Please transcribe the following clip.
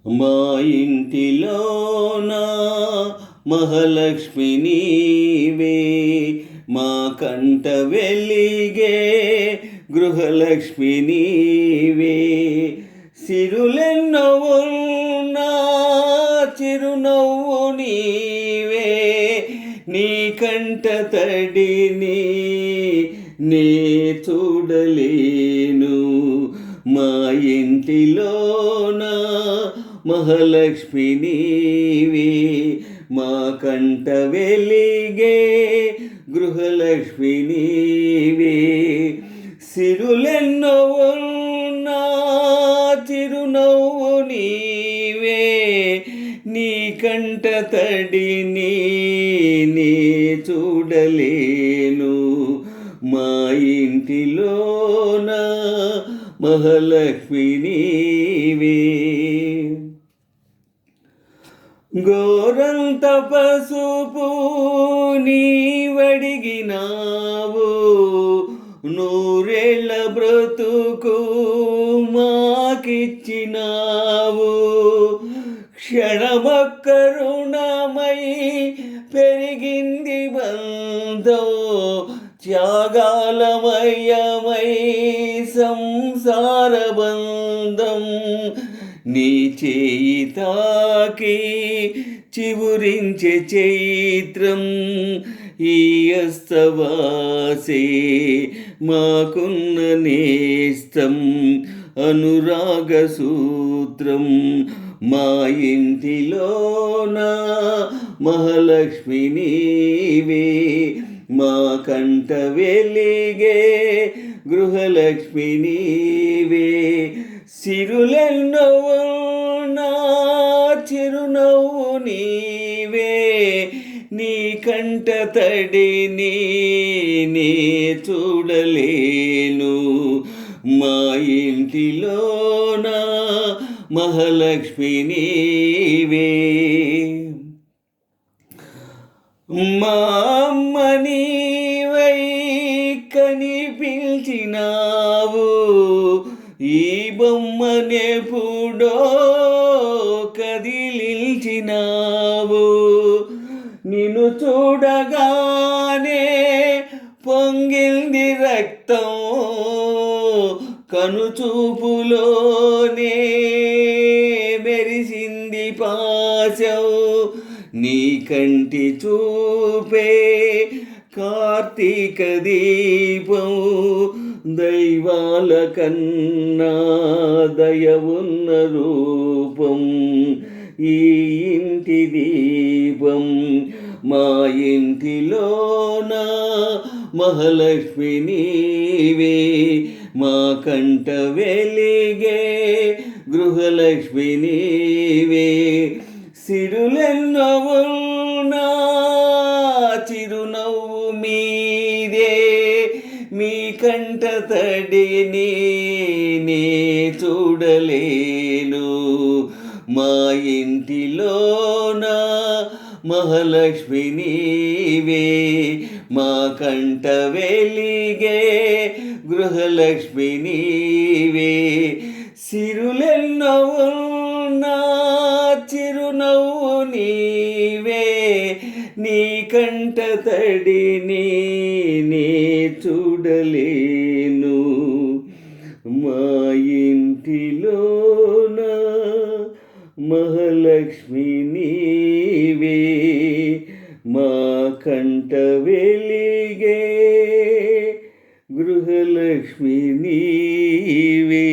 మా ఇంటిలోన మహాలక్ష్మి నీవే, మా కంట వెలిగే గృహలక్ష్మి నీవే. సిరులెన్నో ఉన్నా చిరునవ్వు నీవే, నీ కంట తడిని నే చూడలేను. మా ఇంటిలోన మహాలక్ష్మి నీవే, మా కంట వెలిగే గృహలక్ష్మి నీవే. సిరులెన్నో ఉన్నా చిరునవ్వు నీవే, నీ కంట తడిని నే చూడలేను. మా ఇంటిలోన మహాలక్ష్మి నీవే. గోరంత పసుపు నీవడిగినావు, నూరేళ్ళ బ్రతుకు మాకిచ్చినావు. క్షణమొక్క రుణమై పెరిగింది బంధం, త్యాగాలమయమై సంసార బంధం. నీ చేయి తాకి చివురించే చైత్రం, ఈ అస్తవాసే మాకున్న నేస్తం అనురాగ సూత్రం. మా ఇంటిలోన మహాలక్ష్మి నీవే, మా కంట వెలిగే గృహలక్ష్మి నీవే. సిరులెన్నో ఉన్నా చిరునవ్వు నీవే, నీ కంట తడిని నే చూడలేను. మా ఇంటిలోన మహాలక్ష్మి నీవే. మా అమ్మ నీవై కనిపించినావు, ఈ బొమ్మనెప్పుడో కదిలించినావు. నిన్ను చూడగానే పొంగింది రక్తం, కనుచూపులోనే మెరిసింది పాశం. నీ కంటి చూపే కార్తీక దీపం, దైవాల కన్నా దయ ఉన్న రూపం ఈ ఇంటి దీపం. మా ఇంటిలోన మహాలక్ష్మి నీవే, మా కంట వెలిగే గృహలక్ష్మి నీవే. సిరులెన్నో ఉన్నా చిరునవ్వు మీదే, మీ కంట తడిని నే చూడలేను. మా ఇంటిలోన మహాలక్ష్మి నీవే, మా కంట వెలిగే గృహలక్ష్మి నీవే. సిరులెన్నో ఉన్నా చిరునవ్వు నీవే, నీ కంట తడిని నే చూడలేను. మా ఇంటిలోన మహాలక్ష్మి నీవే, మా కంట వెలిగే గృహలక్ష్మి నీవే.